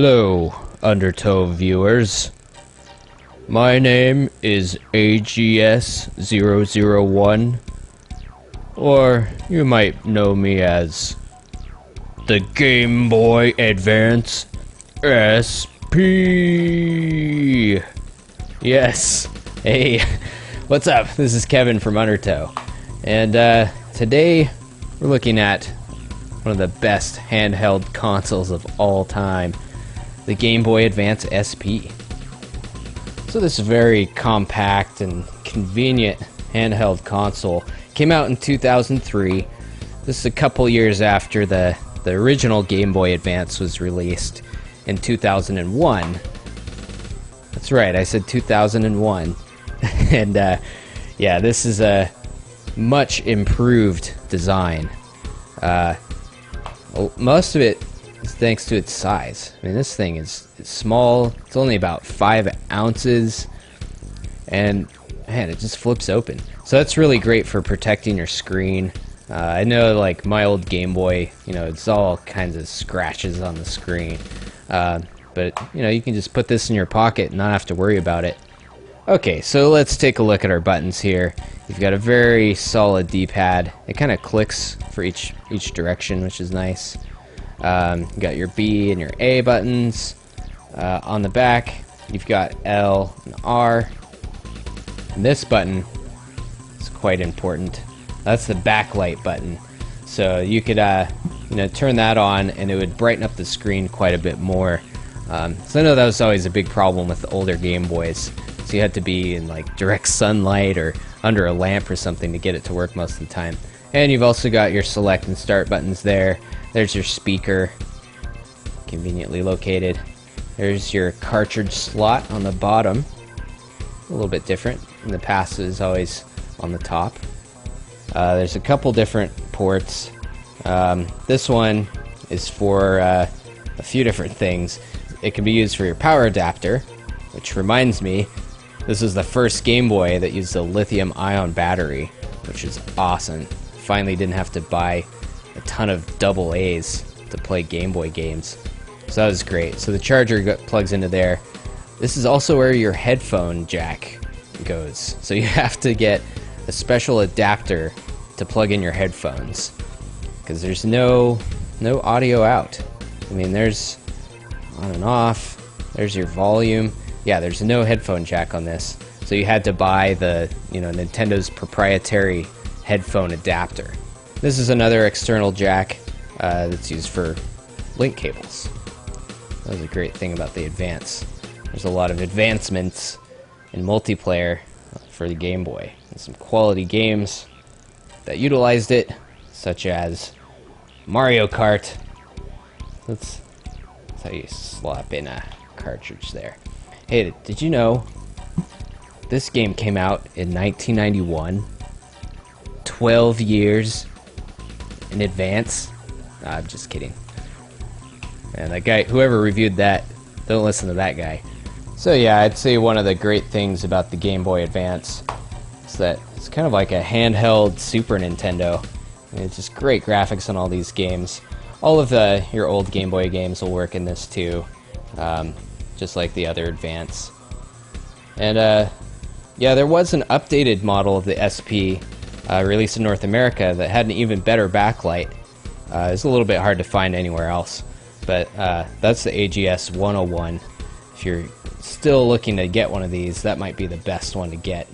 Hello, Undertow viewers. My name is AGS 001, or you might know me as the Game Boy Advance SP. Yes. Hey, what's up? This is Kevin from Undertow, and today we're looking at one of the best handheld consoles of all time, the Game Boy Advance SP. So this very compact and convenient handheld console came out in 2003. This is a couple years after the original Game Boy Advance was released in 2001. That's right, I said 2001. And yeah, this is a much improved design. Most of it is thanks to its size. I mean, this thing is small. It's only about 5 ounces, and man, it just flips open. So that's really great for protecting your screen. I know, like my old Game Boy, you know, it's all kinds of scratches on the screen. But you know, you can just put this in your pocket and not have to worry about it. Okay, so let's take a look at our buttons here. You've got a very solid D-pad. It kind of clicks for each direction, which is nice. You got your B and your A buttons. On the back, you've got L and R. And this button is quite important. That's the backlight button. So you could, you know, turn that on, and it would brighten up the screen quite a bit more. So I know that was always a big problem with the older Game Boys. So you had to be in like direct sunlight or under a lamp or something to get it to work most of the time. And you've also got your select and start buttons there. There's your speaker, conveniently located. There's your cartridge slot on the bottom. A little bit different. In the past it was always on the top. There's a couple different ports. This one is for a few different things. It can be used for your power adapter, which reminds me, this is the first Game Boy that used a lithium-ion battery, which is awesome. Finally didn't have to buy a ton of double A's to play Game Boy games. So that was great. So the charger plugs into there. This is also where your headphone jack goes. So you have to get a special adapter to plug in your headphones, because there's no audio out. I mean, there's on and off. There's your volume. Yeah, there's no headphone jack on this, so you had to buy the, you know, Nintendo's proprietary headphone adapter. This is another external jack that's used for link cables. That was a great thing about the Advance. There's a lot of advancements in multiplayer for the Game Boy, and some quality games that utilized it, such as Mario Kart. That's how you slap in a cartridge there. Hey, did you know this game came out in 1991? 12 years in advance? Nah, I'm just kidding. And that guy, whoever reviewed that, don't listen to that guy. So yeah, I'd say one of the great things about the Game Boy Advance is that it's kind of like a handheld Super Nintendo. And it's just great graphics on all these games. All of your old Game Boy games will work in this too. Just like the other Advance. And yeah, there was an updated model of the SP released in North America that had an even better backlight. It's a little bit hard to find anywhere else, but that's the AGS 101. If you're still looking to get one of these, that might be the best one to get.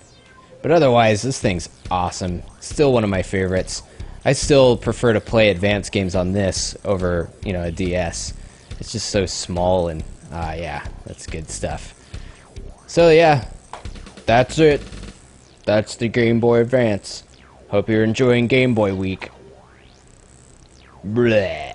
But otherwise, this thing's awesome. Still one of my favorites. I still prefer to play advanced games on this over, you know, a DS. It's just so small, and yeah, that's good stuff. So yeah, that's it. That's the Game Boy Advance. Hope you're enjoying Game Boy Week. Bleh.